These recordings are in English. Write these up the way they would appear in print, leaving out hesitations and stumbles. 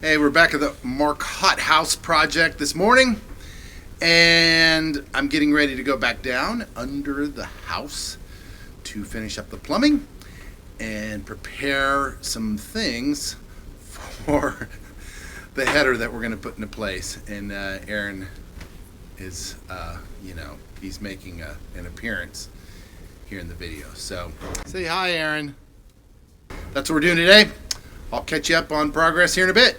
Hey, we're back at the Marcotte House project this morning, and I'm getting ready to go back down under the house to finish up the plumbing and prepare some things for the header that we're going to put into place. And Aaron is, he's making an appearance here in the video. So say hi, Aaron. That's what we're doing today. I'll catch you up on progress here in a bit.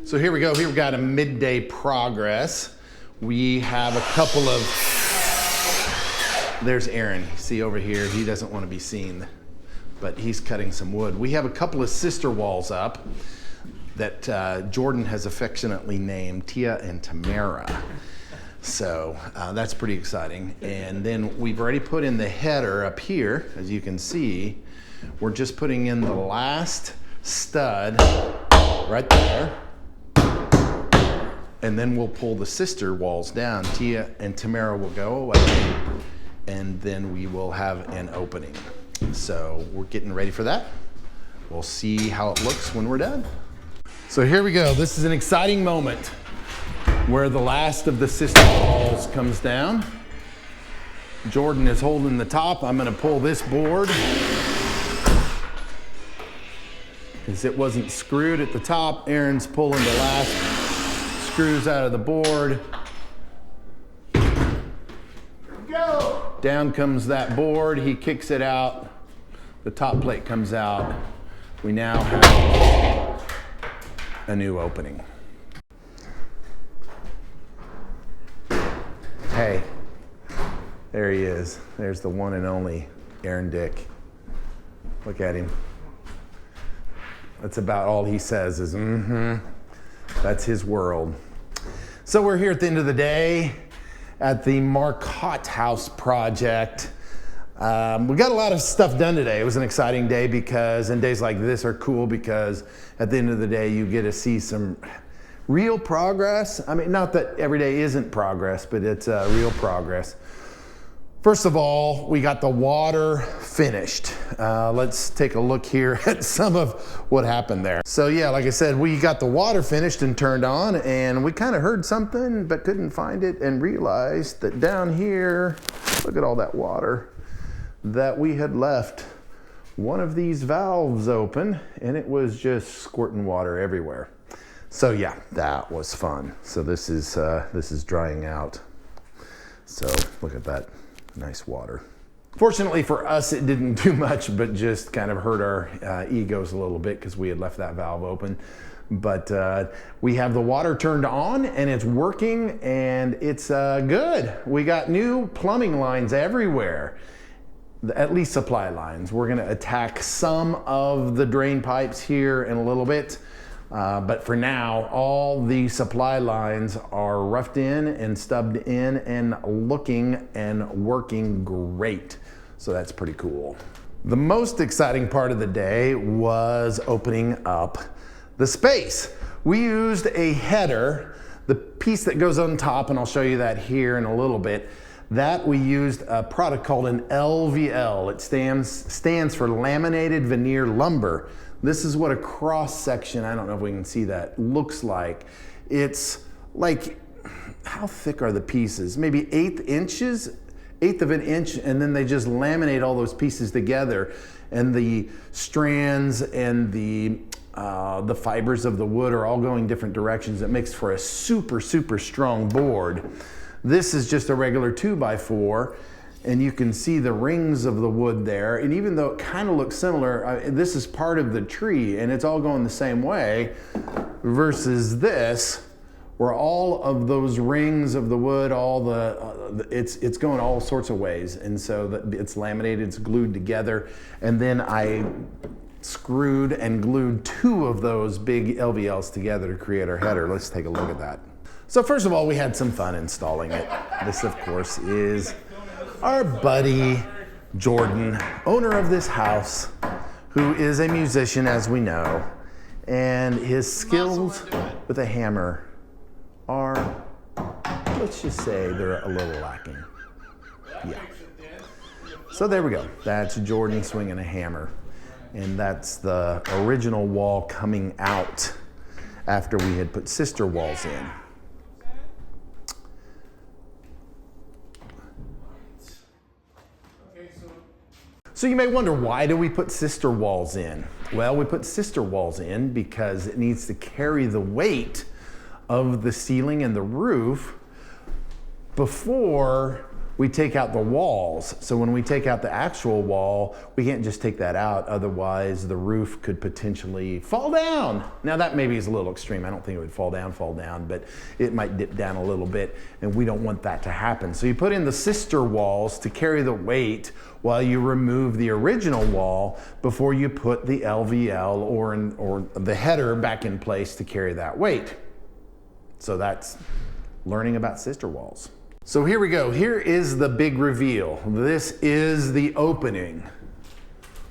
So here we go. Here we got a midday progress. We have a couple of, there's Aaron. See over here, he doesn't want to be seen, but he's cutting some wood. We have a couple of sister walls up that Jordan has affectionately named Tia and Tamara. So that's pretty exciting. And then we've already put in the header up here, as you can see. We're just putting in the last stud right there. And then we'll pull the sister walls down. Tia and Tamara will go away, and then we will have an opening. So we're getting ready for that. We'll see how it looks when we're done. So here we go. This is an exciting moment where the last of the sister walls comes down. Jordan is holding the top. I'm gonna pull this board because it wasn't screwed at the top. Aaron's pulling the last screws out of the board. Go! Down comes that board. He kicks it out. The top plate comes out. We now have a new opening. Hey, there he is. There's the one and only Aaron Dick. Look at him. That's about all he says is, That's his world. So we're here at the end of the day at the Marcotte House project. We got a lot of stuff done today. It was an exciting day and days like this are cool because at the end of the day, you get to see some real progress. I mean, not that every day isn't progress, but it's real progress. First of all, we got the water finished. Let's take a look here at some of what happened there. So yeah, like I said, we got the water finished and turned on, and we kind of heard something but couldn't find it and realized that down here, look at all that water, that we had left one of these valves open and it was just squirting water everywhere. So yeah, that was fun. So this is drying out. So look at that. Nice water. Fortunately for us, it didn't do much, but just kind of hurt our egos a little bit because we had left that valve open. But we have the water turned on and it's working and it's good. We got new plumbing lines everywhere, at least supply lines. We're gonna attack some of the drain pipes here in a little bit. But for now, all the supply lines are roughed in and stubbed in and looking and working great. So that's pretty cool. The most exciting part of the day was opening up the space. We used a header, the piece that goes on top, and I'll show you that here in a little bit. That we used a product called an LVL. It stands for laminated veneer lumber. This is what a cross section, I don't know if we can see that, looks like. It's like, how thick are the pieces? Maybe 1/8 of an inch, and then they just laminate all those pieces together. And the strands and the fibers of the wood are all going different directions. It makes for a super, super strong board. This is just a regular 2x4. And you can see the rings of the wood there. And even though it kind of looks similar, this is part of the tree and it's all going the same way versus this, where all of those rings of the wood, it's going all sorts of ways. And so it's laminated, it's glued together. And then I screwed and glued 2 of those big LVLs together to create our header. Let's take a look at that. So first of all, we had some fun installing it. This, of course, is our buddy Jordan, owner of this house, who is a musician, as we know, and his skills with a hammer are, let's just say, they're a little lacking. Yeah. So there we go. That's Jordan swinging a hammer. And that's the original wall coming out after we had put sister walls in. So you may wonder, why do we put sister walls in? Well, we put sister walls in because it needs to carry the weight of the ceiling and the roof before we take out the walls. So when we take out the actual wall, we can't just take that out, otherwise the roof could potentially fall down. Now that maybe is a little extreme. I don't think it would fall down, but it might dip down a little bit, and we don't want that to happen. So you put in the sister walls to carry the weight while you remove the original wall before you put the LVL or the header back in place to carry that weight. So that's learning about sister walls. So here we go. Here is the big reveal. This is the opening.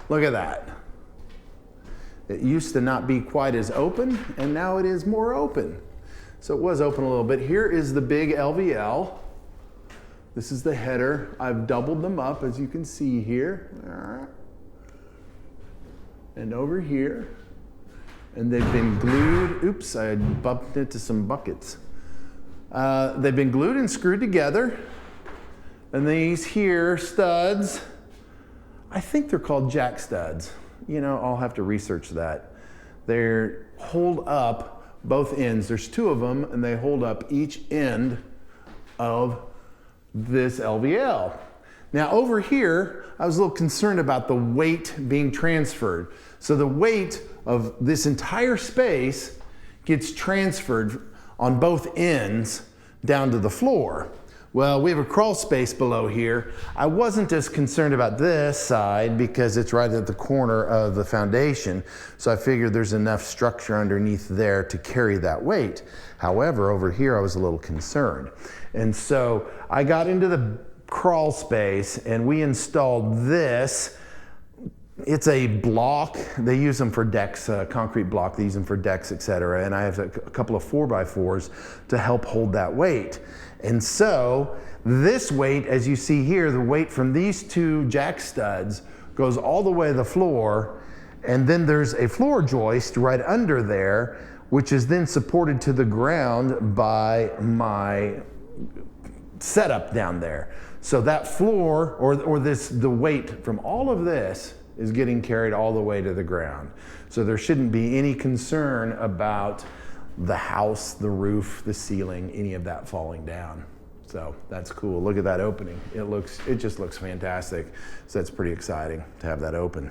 Look at that. It used to not be quite as open, and now it is more open. So it was open a little bit. Here is the big LVL. This is the header. I've doubled them up, as you can see here. And over here. And they've been glued. Oops, I bumped into some buckets. They've been glued and screwed together. And these here studs, I think they're called jack studs. You know, I'll have to research that. They hold up both ends. There's two of them, and they hold up each end of this LVL. Now over here, I was a little concerned about the weight being transferred. So the weight of this entire space gets transferred on both ends down to the floor. Well, we have a crawl space below here. I wasn't as concerned about this side because it's right at the corner of the foundation. So I figured there's enough structure underneath there to carry that weight. However, over here I was a little concerned. And so I got into the crawl space and we installed this. It's a block. They use them for decks, concrete block. They use them for decks, etc. And I have a couple of 4x4s to help hold that weight. And so this weight, as you see here, the weight from these two jack studs goes all the way to the floor. And then there's a floor joist right under there, which is then supported to the ground by my setup down there. So that floor, or the weight from all of this is getting carried all the way to the ground. So there shouldn't be any concern about the house, the roof, the ceiling, any of that falling down. So that's cool. Look at that opening. It just looks fantastic. So that's pretty exciting to have that open.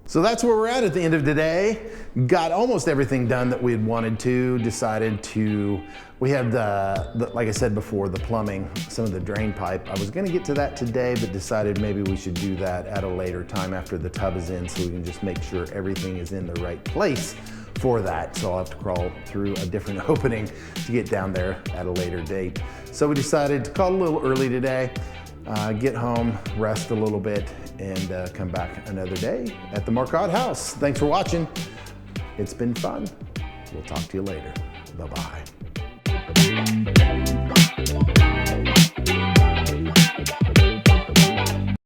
So that's where we're at the end of today. Got almost everything done that we had wanted to. We had like I said before, the plumbing, some of the drain pipe. I was gonna get to that today, but decided maybe we should do that at a later time after the tub is in, so we can just make sure everything is in the right place for that. So I'll have to crawl through a different opening to get down there at a later date. So we decided to call a little early today, get home, rest a little bit, and come back another day at the Marcotte House. Thanks for watching. It's been fun. We'll talk to you later. Bye-bye.